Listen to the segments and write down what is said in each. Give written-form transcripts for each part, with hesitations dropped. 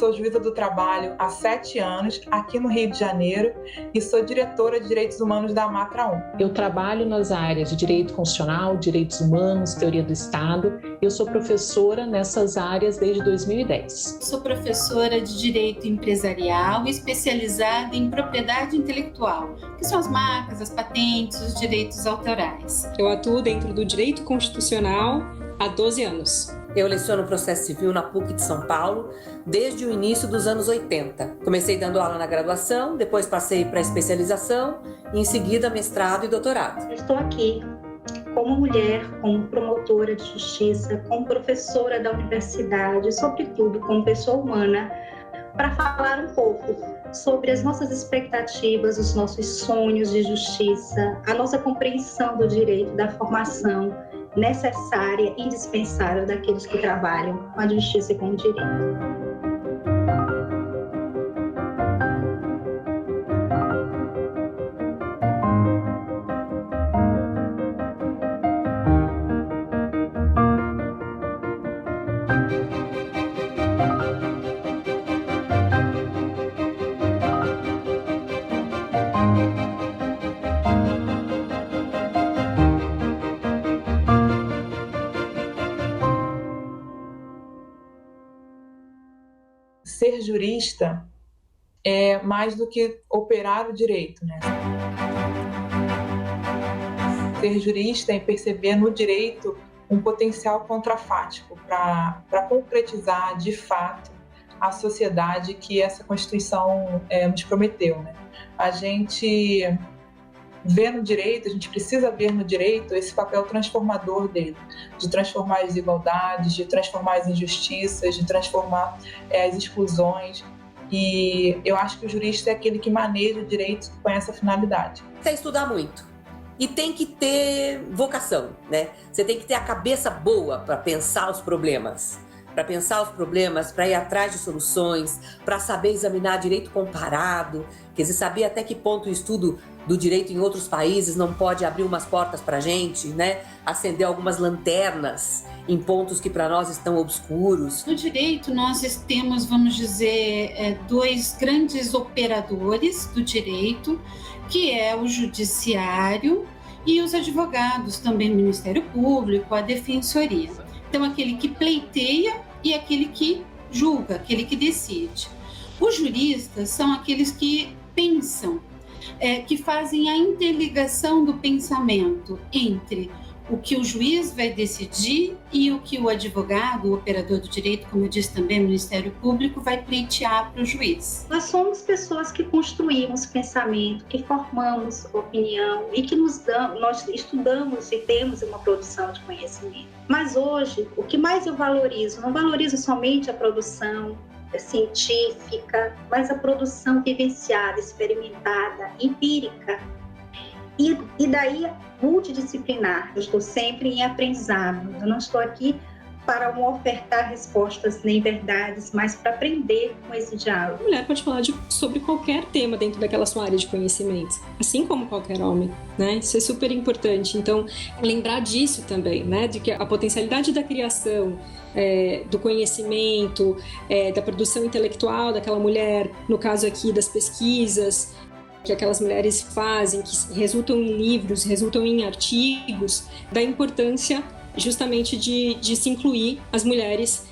sou juíza do trabalho há 7 anos, aqui no Rio de Janeiro, e sou diretora de Direitos Humanos da Matra 1. Eu trabalho nas áreas de Direito Constitucional, Direitos Humanos, Teoria do Estado. Eu sou professora nessas áreas desde 2010. Sou professora de Direito Empresarial, especializada em Propriedade Intelectual, que são as marcas, as patentes, os direitos autorais. Eu atuo dentro do Direito Constitucional há 12 anos. Eu leciono processo civil na PUC de São Paulo desde o início dos anos 80. Comecei dando aula na graduação, depois passei para a especialização e em seguida mestrado e doutorado. Estou aqui como mulher, como promotora de justiça, como professora da universidade, sobretudo como pessoa humana, para falar um pouco sobre as nossas expectativas, os nossos sonhos de justiça, a nossa compreensão do direito, da formação necessária, indispensável daqueles que trabalham com a justiça e com o direito. Ser jurista é mais do que operar o direito, né? Ser jurista é perceber no direito um potencial contrafático para concretizar de fato a sociedade que essa Constituição nos prometeu, né? A gente vê no direito, a gente precisa ver no direito esse papel transformador dele, de transformar as desigualdades, de transformar as injustiças, de transformar as exclusões. E eu acho que o jurista é aquele que maneja o direito com essa finalidade. Tem que estudar muito e tem que ter vocação, né? Você tem que ter a cabeça boa para pensar os problemas, para ir atrás de soluções, para saber examinar direito comparado, quer dizer, saber até que ponto o estudo do direito em outros países não pode abrir umas portas para a gente, né? Acender algumas lanternas em pontos que para nós estão obscuros. No direito, nós temos, vamos dizer, dois grandes operadores do direito, que é o judiciário e os advogados, também o Ministério Público, a Defensoria. Então, aquele que pleiteia e aquele que julga, aquele que decide. Os juristas são aqueles que pensam, que fazem a interligação do pensamento entre o que o juiz vai decidir e o que o advogado, o operador do direito, como eu disse também, o Ministério Público, vai pleitear para o juiz. Nós somos pessoas que construímos pensamento, que formamos opinião e que nós estudamos e temos uma produção de conhecimento. Mas hoje, o que mais eu valorizo, não valorizo somente a produção científica, mas a produção vivenciada, experimentada, empírica. E daí, multidisciplinar. Eu estou sempre em aprendizado. Eu não estou aqui para não ofertar respostas nem verdades, mas para aprender com esse diálogo. A mulher pode falar sobre qualquer tema dentro daquela sua área de conhecimento, assim como qualquer homem, né? Isso é super importante. Então, lembrar disso também, né? De que a potencialidade da criação, do conhecimento, da produção intelectual daquela mulher, no caso aqui das pesquisas, que aquelas mulheres fazem, que resultam em livros, resultam em artigos, da importância justamente de se incluir as mulheres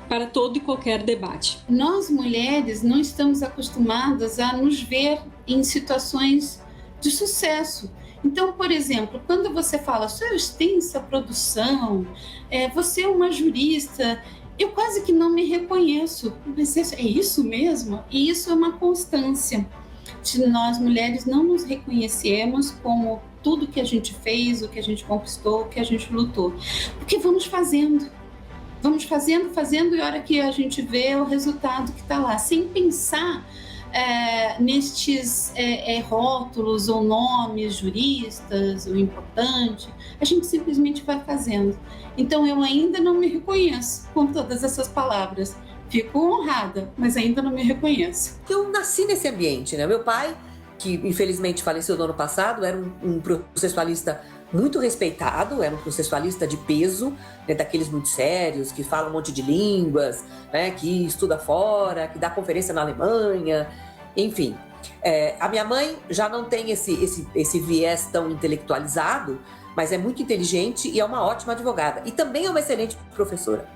para todo e qualquer debate. Nós, mulheres, não estamos acostumadas a nos ver em situações de sucesso. Então, por exemplo, quando você fala, sua extensa produção, você é uma jurista, eu quase que não me reconheço. Mas é isso mesmo? E isso é uma constância. De nós, mulheres, não nos reconhecemos como tudo que a gente fez, o que a gente conquistou, o que a gente lutou. Porque vamos fazendo, e a hora que a gente vê o resultado que está lá, sem pensar nestes rótulos ou nomes juristas, o importante, a gente simplesmente vai fazendo. Então, eu ainda não me reconheço com todas essas palavras. Fico honrada, mas ainda não me reconheço. Eu nasci nesse ambiente, né? Meu pai, que infelizmente faleceu no ano passado, era um processualista muito respeitado, era um processualista de peso, né, daqueles muito sérios, que fala um monte de línguas, né, que estuda fora, que dá conferência na Alemanha, enfim. A minha mãe já não tem esse viés tão intelectualizado, mas é muito inteligente e é uma ótima advogada. E também é uma excelente professora.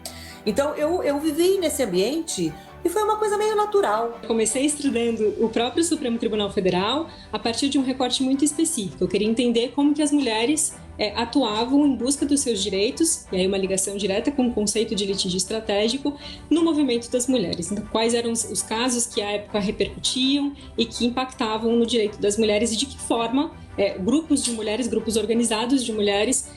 Então, eu vivi nesse ambiente e foi uma coisa meio natural. Eu comecei estudando o próprio Supremo Tribunal Federal a partir de um recorte muito específico. Eu queria entender como que as mulheres atuavam em busca dos seus direitos, e aí uma ligação direta com o conceito de litígio estratégico no movimento das mulheres. Então, quais eram os casos que à época repercutiam e que impactavam no direito das mulheres e de que forma grupos de mulheres, grupos organizados de mulheres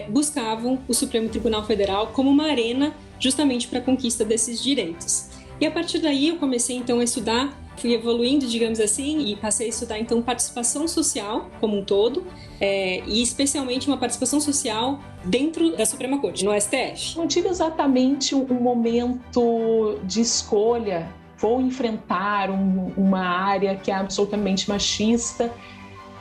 buscavam o Supremo Tribunal Federal como uma arena justamente para a conquista desses direitos. E a partir daí eu comecei então a estudar, fui evoluindo, digamos assim, e passei a estudar então participação social como um todo, e especialmente uma participação social dentro da Suprema Corte, no STF. Não tive exatamente um momento de escolha, vou enfrentar uma área que é absolutamente machista,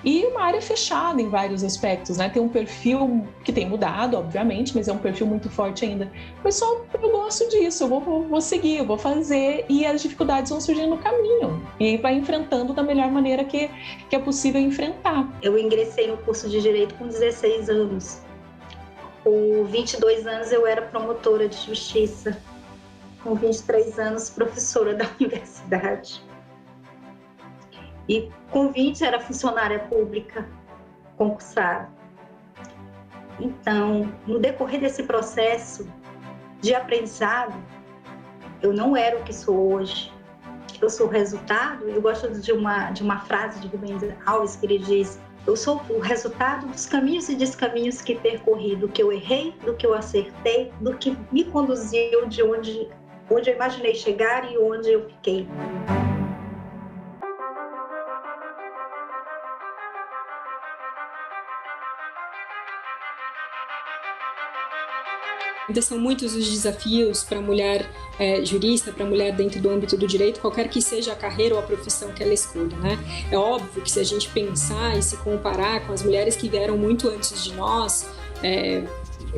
e uma área fechada em vários aspectos, né? Tem um perfil que tem mudado, obviamente, mas é um perfil muito forte ainda. Mas só eu gosto disso, eu vou seguir, eu vou fazer, e as dificuldades vão surgindo no caminho. E vai enfrentando da melhor maneira que é possível enfrentar. Eu ingressei no curso de Direito com 16 anos. Com 22 anos eu era promotora de justiça. Com 23 anos, professora da universidade. E com 20 era funcionária pública concursada. Então, no decorrer desse processo de aprendizado, eu não era o que sou hoje. Eu sou o resultado. Eu gosto de uma frase de Rubens Alves que ele diz: eu sou o resultado dos caminhos e descaminhos que percorri, do que eu errei, do que eu acertei, do que me conduziu de onde eu imaginei chegar e onde eu fiquei. Ainda são muitos os desafios para a mulher jurista, para a mulher dentro do âmbito do direito, qualquer que seja a carreira ou a profissão que ela escolha, né? É óbvio que se a gente pensar e se comparar com as mulheres que vieram muito antes de nós,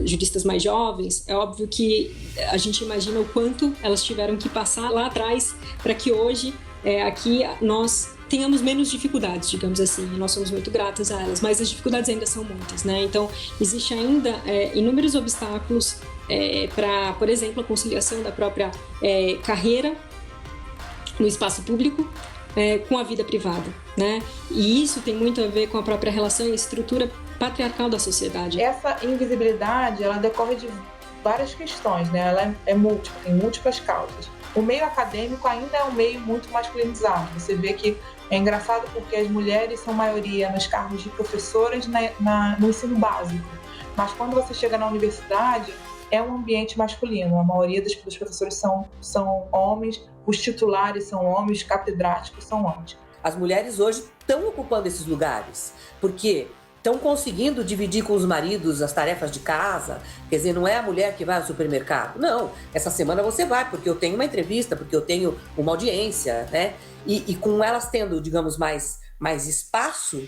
juristas mais jovens, é óbvio que a gente imagina o quanto elas tiveram que passar lá atrás para que hoje, aqui, nós tenhamos menos dificuldades, digamos assim, e nós somos muito gratas a elas, mas as dificuldades ainda são muitas, né? Então, existe ainda inúmeros obstáculos para, por exemplo, a conciliação da própria carreira no espaço público com a vida privada, né? E isso tem muito a ver com a própria relação e estrutura patriarcal da sociedade. Essa invisibilidade, ela decorre de várias questões, né? Ela é múltipla, tem múltiplas causas. O meio acadêmico ainda é um meio muito masculinizado. Você vê que é engraçado porque as mulheres são maioria nos cargos de professoras no ensino básico. Mas quando você chega na universidade, é um ambiente masculino. A maioria dos professores são homens, os titulares são homens, os catedráticos são homens. As mulheres hoje estão ocupando esses lugares, porque estão conseguindo dividir com os maridos as tarefas de casa. Quer dizer, não é a mulher que vai ao supermercado. Não, essa semana você vai, porque eu tenho uma entrevista, porque eu tenho uma audiência, né? E com elas tendo, digamos, mais espaço,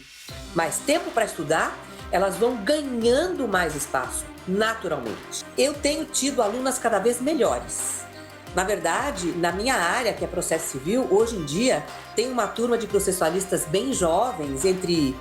mais tempo para estudar, elas vão ganhando mais espaço, naturalmente. Eu tenho tido alunas cada vez melhores. Na verdade, na minha área, que é processo civil, hoje em dia, tem uma turma de processualistas bem jovens, entre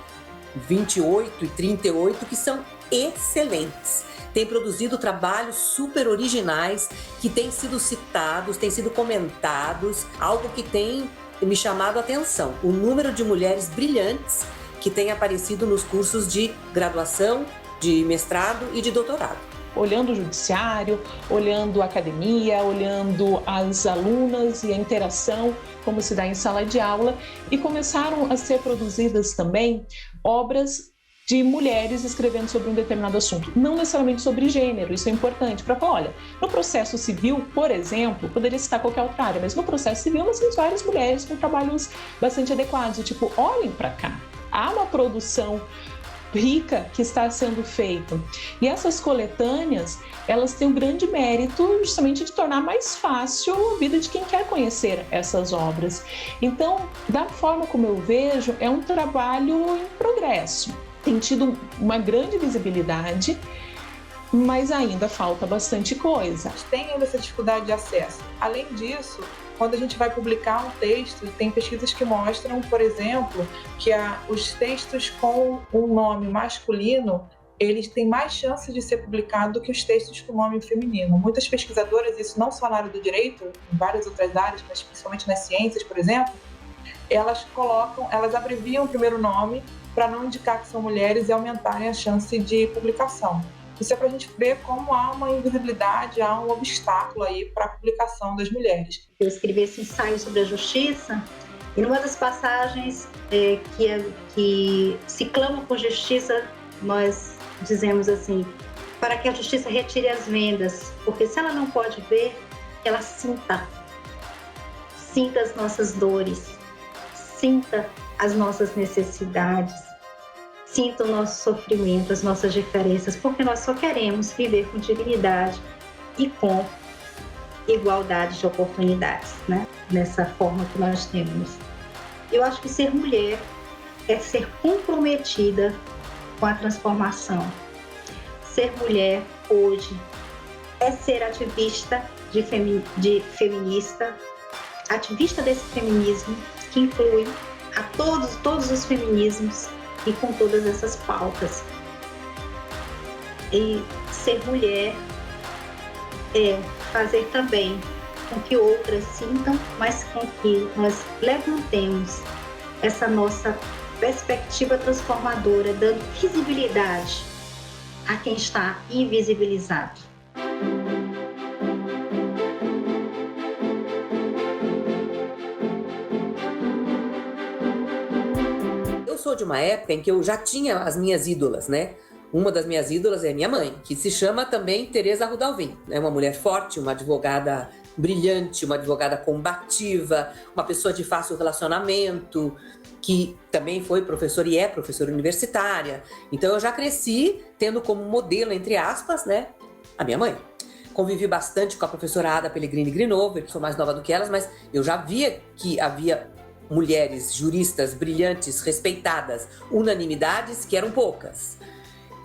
28 e 38, que são excelentes. Têm produzido trabalhos super originais, que têm sido citados, têm sido comentados, algo que tem me chamado a atenção. O número de mulheres brilhantes que têm aparecido nos cursos de graduação, de mestrado e de doutorado. Olhando o judiciário, olhando a academia, olhando as alunas e a interação, como se dá em sala de aula, e começaram a ser produzidas também obras de mulheres escrevendo sobre um determinado assunto, não necessariamente sobre gênero. Isso é importante para falar, olha, no processo civil, por exemplo, poderia citar qualquer outra área, mas no processo civil nós temos várias mulheres com trabalhos bastante adequados, tipo, olhem para cá, há uma produção rica que está sendo feita. E essas coletâneas, elas têm um grande mérito justamente de tornar mais fácil a vida de quem quer conhecer essas obras. Então, da forma como eu vejo, é um trabalho em progresso. tem tido uma grande visibilidade, mas ainda falta bastante coisa. Tem ainda essa dificuldade de acesso. Além disso, quando a gente vai publicar um texto, tem pesquisas que mostram, por exemplo, que os textos com um nome masculino, eles têm mais chance de ser publicados do que os textos com nome feminino. Muitas pesquisadoras, isso não só na área do direito, em várias outras áreas, mas principalmente nas ciências, por exemplo, elas abreviam o primeiro nome para não indicar que são mulheres e aumentarem a chance de publicação. Isso é para a gente ver como há uma invisibilidade, há um obstáculo aí para a publicação das mulheres. Eu escrevi esse ensaio sobre a justiça e numa das passagens que se clama por justiça, nós dizemos assim, para que a justiça retire as vendas, porque se ela não pode ver, ela sinta as nossas dores, sinta as nossas necessidades, sinta o nosso sofrimento, as nossas diferenças, porque nós só queremos viver com dignidade e com igualdade de oportunidades, né? Nessa forma que nós temos. Eu acho que ser mulher é ser comprometida com a transformação. Ser mulher hoje é ser ativista feminista, ativista desse feminismo que inclui a todos os feminismos e com todas essas pautas. E ser mulher é fazer também com que outras sintam, mas com que nós levantemos essa nossa perspectiva transformadora, dando visibilidade a quem está invisibilizado. Eu sou de uma época em que eu já tinha as minhas ídolas, né? Uma das minhas ídolas é minha mãe, que se chama também Teresa Rudalvin. É uma mulher forte, uma advogada brilhante, uma advogada combativa, uma pessoa de fácil relacionamento, que também foi professora e é professora universitária. Então eu já cresci tendo como modelo, entre aspas, né, a minha mãe. Convivi bastante com a professora Ada Pellegrini Grinover, sou mais nova do que elas, mas eu já via que havia mulheres juristas brilhantes, respeitadas, unanimidades, que eram poucas.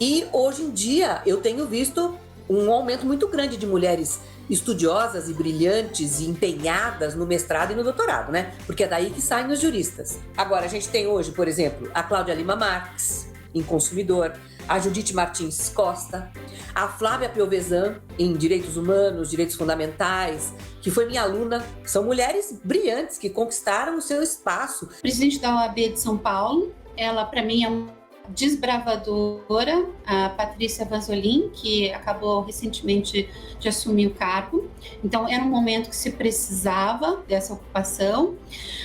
E hoje em dia eu tenho visto um aumento muito grande de mulheres estudiosas e brilhantes e empenhadas no mestrado e no doutorado, né? Porque é daí que saem os juristas. Agora, a gente tem hoje, por exemplo, a Cláudia Lima Marques, em Consumidor, a Judite Martins Costa, a Flávia Piovesan, em Direitos Humanos, Direitos Fundamentais, que foi minha aluna. São mulheres brilhantes que conquistaram o seu espaço. Presidente da OAB de São Paulo, ela, para mim, é uma desbravadora, a Patrícia Vasolin, que acabou recentemente de assumir o cargo. Então, era um momento que se precisava dessa ocupação.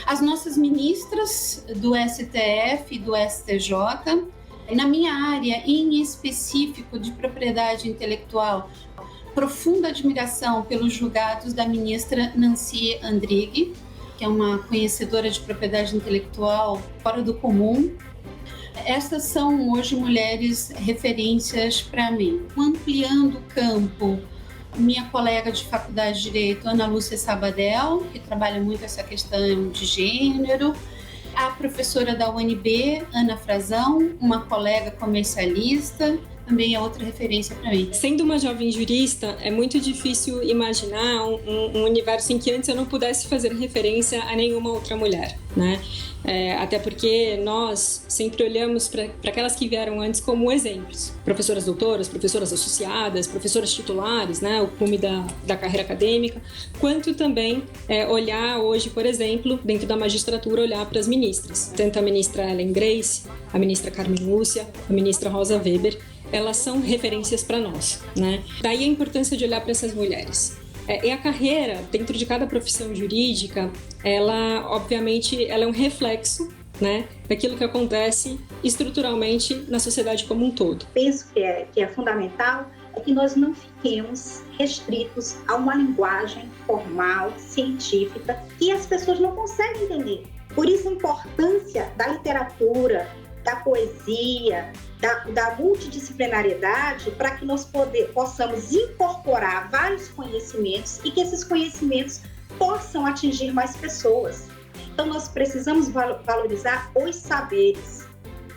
As nossas ministras do STF e do STJ, na minha área, em específico de propriedade intelectual, profunda admiração pelos julgados da ministra Nancy Andrighi, que é uma conhecedora de propriedade intelectual fora do comum. Estas são hoje mulheres referências para mim. Ampliando o campo, minha colega de faculdade de Direito, Ana Lúcia Sabadell, que trabalha muito essa questão de gênero. A professora da UNB, Ana Frazão, uma colega comercialista, também é outra referência para mim. Sendo uma jovem jurista, é muito difícil imaginar um universo em que antes eu não pudesse fazer referência a nenhuma outra mulher, né? Até porque nós sempre olhamos para aquelas que vieram antes como exemplos. Professoras doutoras, professoras associadas, professoras titulares, né? O cume da carreira acadêmica. Quanto também olhar hoje, por exemplo, dentro da magistratura, olhar para as ministras. Tanto a ministra Ellen Grace, a ministra Carmen Lúcia, a ministra Rosa Weber, elas são referências para nós, né? Daí a importância de olhar para essas mulheres. E a carreira, dentro de cada profissão jurídica, ela, obviamente, ela é um reflexo, né, daquilo que acontece estruturalmente na sociedade como um todo. Penso que é fundamental é que nós não fiquemos restritos a uma linguagem formal, científica, que as pessoas não conseguem entender. Por isso a importância da literatura, da poesia, da multidisciplinariedade, para que nós possamos incorporar vários conhecimentos e que esses conhecimentos possam atingir mais pessoas. Então, nós precisamos valorizar os saberes.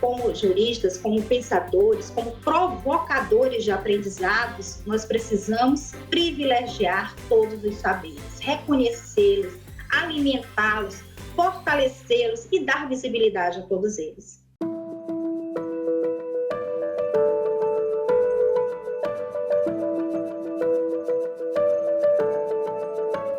como juristas, como pensadores, como provocadores de aprendizados, nós precisamos privilegiar todos os saberes, reconhecê-los, alimentá-los, fortalecê-los e dar visibilidade a todos eles.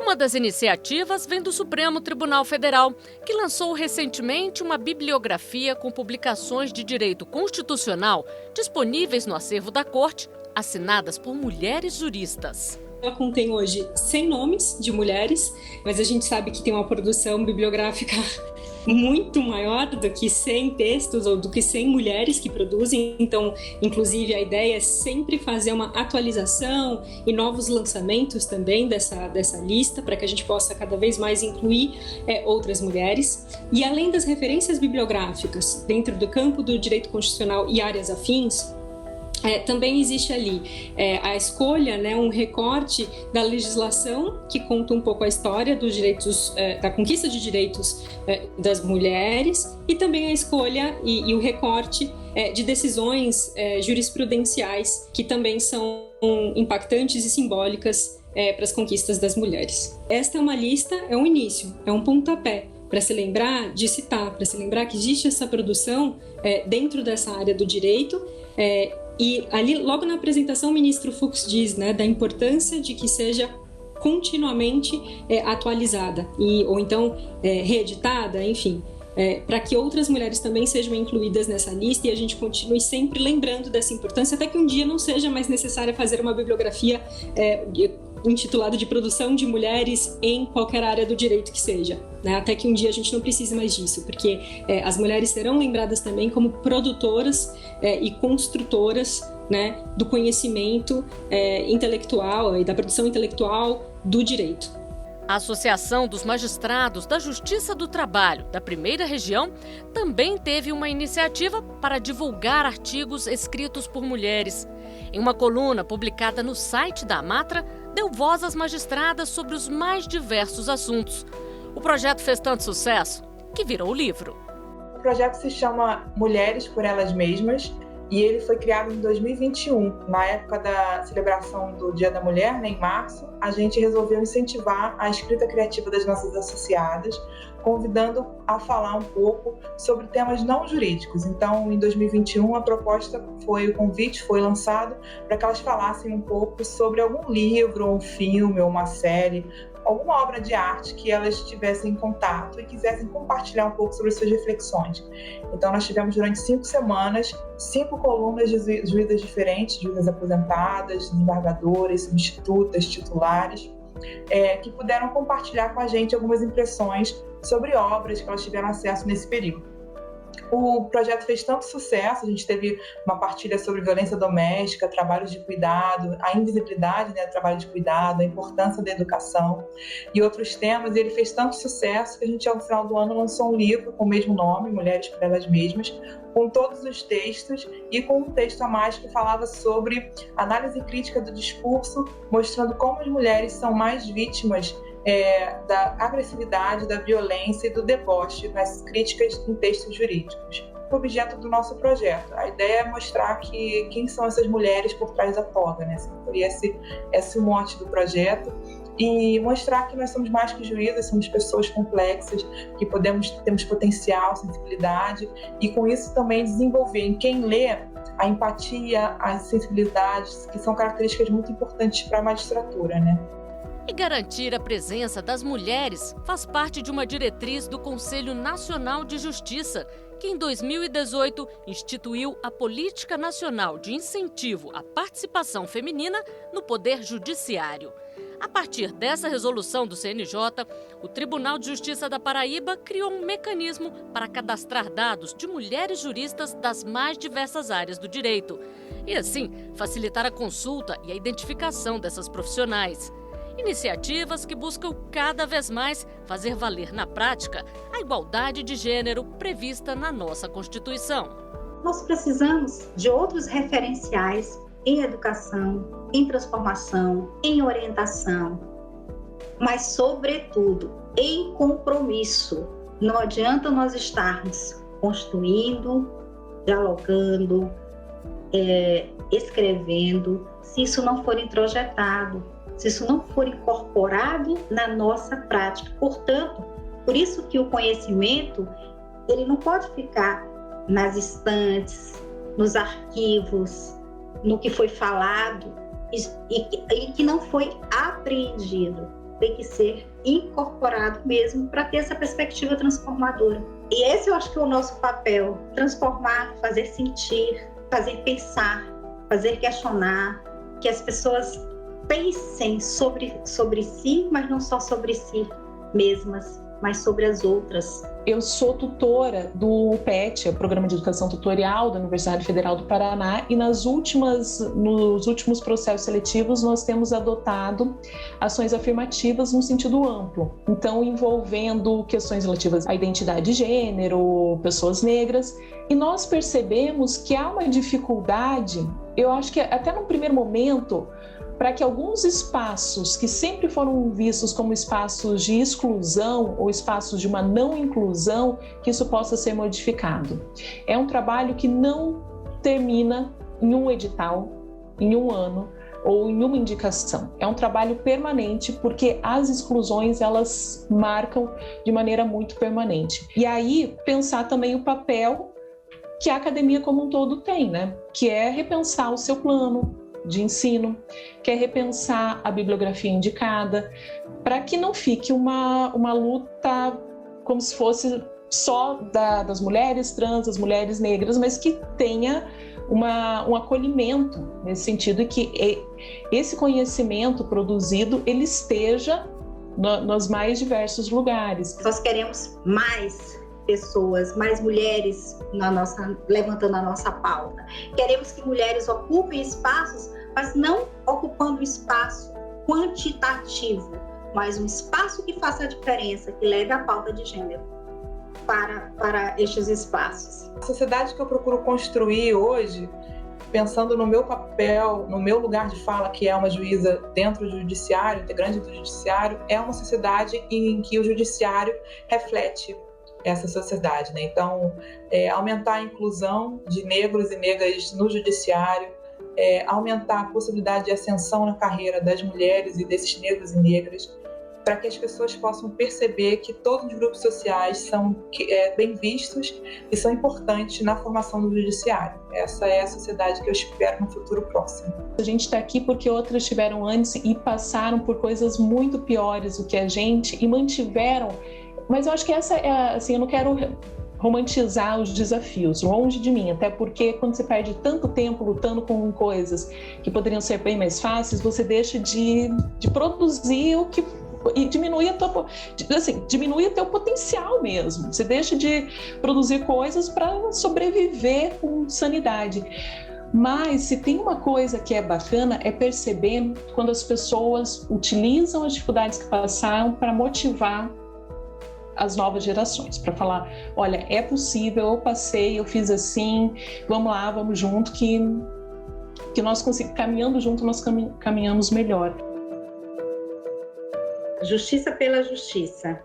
Uma das iniciativas vem do Supremo Tribunal Federal, que lançou recentemente uma bibliografia com publicações de direito constitucional disponíveis no acervo da Corte, assinadas por mulheres juristas. Ela contém hoje 100 nomes de mulheres, mas a gente sabe que tem uma produção bibliográfica muito maior do que 100 textos ou do que 100 mulheres que produzem. Então, inclusive, a ideia é sempre fazer uma atualização e novos lançamentos também dessa lista, para que a gente possa cada vez mais incluir outras mulheres. E além das referências bibliográficas dentro do campo do direito constitucional e áreas afins, também existe ali a escolha, um recorte da legislação que conta um pouco a história dos direitos, da conquista de direitos das mulheres, e também a escolha e o recorte de decisões jurisprudenciais que também são impactantes e simbólicas para as conquistas das mulheres. Esta é uma lista, é um início, é um pontapé para se lembrar de citar, para se lembrar que existe essa produção dentro dessa área do direito. E ali, logo na apresentação, o ministro Fux diz, da importância de que seja continuamente atualizada, ou então reeditada, enfim, para que outras mulheres também sejam incluídas nessa lista, e a gente continue sempre lembrando dessa importância, até que um dia não seja mais necessário fazer uma bibliografia intitulada de produção de mulheres em qualquer área do direito que seja, até que um dia a gente não precise mais disso, porque as mulheres serão lembradas também como produtoras e construtoras, do conhecimento intelectual e da produção intelectual do direito. A Associação dos Magistrados da Justiça do Trabalho da Primeira Região também teve uma iniciativa para divulgar artigos escritos por mulheres. Em uma coluna publicada no site da Amatra, deu voz às magistradas sobre os mais diversos assuntos. O projeto fez tanto sucesso que virou livro. O projeto se chama Mulheres por Elas Mesmas e ele foi criado em 2021. Na época da celebração do Dia da Mulher, em março, a gente resolveu incentivar a escrita criativa das nossas associadas, convidando a falar um pouco sobre temas não jurídicos. Então, em 2021, o convite foi lançado para que elas falassem um pouco sobre algum livro, um filme ou uma série, alguma obra de arte que elas tivessem em contato e quisessem compartilhar um pouco sobre suas reflexões. Então, nós tivemos durante 5 semanas, 5 colunas de juízas diferentes, juízas aposentadas, desembargadoras, substitutas, titulares, que puderam compartilhar com a gente algumas impressões sobre obras que elas tiveram acesso nesse período. O projeto fez tanto sucesso, a gente teve uma partilha sobre violência doméstica, trabalhos de cuidado, a invisibilidade do trabalho de cuidado, a importância da educação e outros temas, e ele fez tanto sucesso que a gente, ao final do ano, lançou um livro com o mesmo nome, Mulheres por Elas Mesmas, com todos os textos e com um texto a mais que falava sobre análise crítica do discurso, mostrando como as mulheres são mais vítimas da agressividade, da violência e do deboche nas críticas em textos jurídicos. O objeto do nosso projeto, a ideia é mostrar quem são essas mulheres por trás da toga, Foi esse o mote do projeto, e mostrar que nós somos mais que juízes, somos pessoas complexas, que temos potencial, sensibilidade, e com isso também desenvolver em quem lê a empatia, as sensibilidades, que são características muito importantes para a magistratura, E garantir a presença das mulheres faz parte de uma diretriz do Conselho Nacional de Justiça, que em 2018 instituiu a Política Nacional de Incentivo à Participação Feminina no Poder Judiciário. A partir dessa resolução do CNJ, o Tribunal de Justiça da Paraíba criou um mecanismo para cadastrar dados de mulheres juristas das mais diversas áreas do direito e, assim, facilitar a consulta e a identificação dessas profissionais. Iniciativas que buscam cada vez mais fazer valer na prática a igualdade de gênero prevista na nossa Constituição. Nós precisamos de outros referenciais em educação, em transformação, em orientação, mas, sobretudo, em compromisso. Não adianta nós estarmos construindo, dialogando, escrevendo, se isso não for introjetado, se isso não for incorporado na nossa prática. Portanto, por isso que o conhecimento, ele não pode ficar nas estantes, nos arquivos, no que foi falado e que não foi apreendido. Tem que ser incorporado mesmo para ter essa perspectiva transformadora. E esse eu acho que é o nosso papel, transformar, fazer sentir, fazer pensar, fazer questionar, que as pessoas pensem sobre si, mas não só sobre si mesmas, mas sobre as outras. Eu sou tutora do PET, o Programa de Educação Tutorial da Universidade Federal do Paraná, e nos últimos processos seletivos nós temos adotado ações afirmativas no sentido amplo, então envolvendo questões relativas à identidade de gênero, pessoas negras, e nós percebemos que há uma dificuldade, eu acho que até no primeiro momento, para que alguns espaços que sempre foram vistos como espaços de exclusão ou espaços de uma não inclusão, que isso possa ser modificado. É um trabalho que não termina em um edital, em um ano ou em uma indicação. É um trabalho permanente, porque as exclusões, elas marcam de maneira muito permanente. E aí, pensar também o papel que a academia como um todo tem, né? Que é repensar o seu plano de ensino, quer repensar a bibliografia indicada, para que não fique uma luta como se fosse só das mulheres trans, das mulheres negras, mas que tenha um acolhimento nesse sentido, e que esse conhecimento produzido ele esteja nos mais diversos lugares. Nós queremos mais pessoas, mais mulheres levantando a nossa pauta. Queremos que mulheres ocupem espaços, mas não ocupando espaço quantitativo, mas um espaço que faça a diferença, que leve a pauta de gênero para estes espaços. A sociedade que eu procuro construir hoje, pensando no meu papel, no meu lugar de fala, que é uma juíza dentro do judiciário, integrante do judiciário, é uma sociedade em que o judiciário reflete essa sociedade, né? Então, aumentar a inclusão de negros e negras no judiciário, aumentar a possibilidade de ascensão na carreira das mulheres e desses negros e negras, para que as pessoas possam perceber que todos os grupos sociais são bem vistos e são importantes na formação do judiciário. Essa é a sociedade que eu espero no futuro próximo. A gente está aqui porque outras tiveram antes e passaram por coisas muito piores do que a gente e mantiveram. Mas eu acho que essa assim, eu não quero romantizar os desafios, longe de mim, até porque quando você perde tanto tempo lutando com coisas que poderiam ser bem mais fáceis, você deixa de produzir o que e diminui o teu potencial mesmo. Você deixa de produzir coisas para sobreviver com sanidade. Mas se tem uma coisa que é bacana, é perceber quando as pessoas utilizam as dificuldades que passaram para motivar as novas gerações, para falar, olha, é possível, eu passei, eu fiz assim, vamos lá, vamos junto, que nós caminhando junto, nós caminhamos melhor. Justiça pela justiça.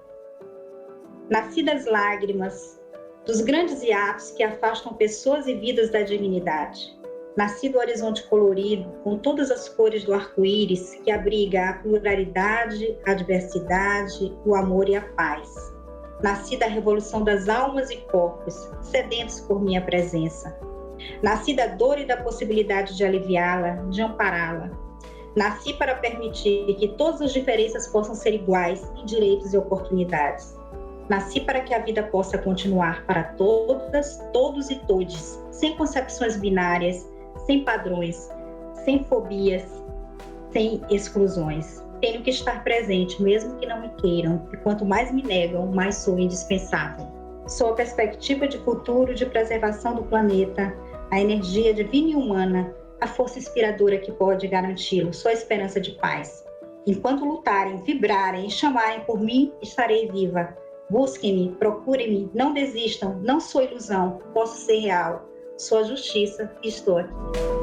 Nasci das lágrimas, dos grandes hiatos que afastam pessoas e vidas da dignidade. Nasci do horizonte colorido, com todas as cores do arco-íris, que abriga a pluralidade, a diversidade, o amor e a paz. Nasci da revolução das almas e corpos, sedentos por minha presença. Nasci da dor e da possibilidade de aliviá-la, de ampará-la. Nasci para permitir que todas as diferenças possam ser iguais em direitos e oportunidades. Nasci para que a vida possa continuar para todas, todos e todes, sem concepções binárias, sem padrões, sem fobias, sem exclusões. Tenho que estar presente, mesmo que não me queiram, e quanto mais me negam, mais sou indispensável. Sou a perspectiva de futuro, de preservação do planeta, a energia divina e humana, a força inspiradora que pode garanti-lo, sou a esperança de paz. Enquanto lutarem, vibrarem e chamarem por mim, estarei viva. Busquem-me, procurem-me, não desistam, não sou ilusão, posso ser real. Sou a justiça e estou aqui.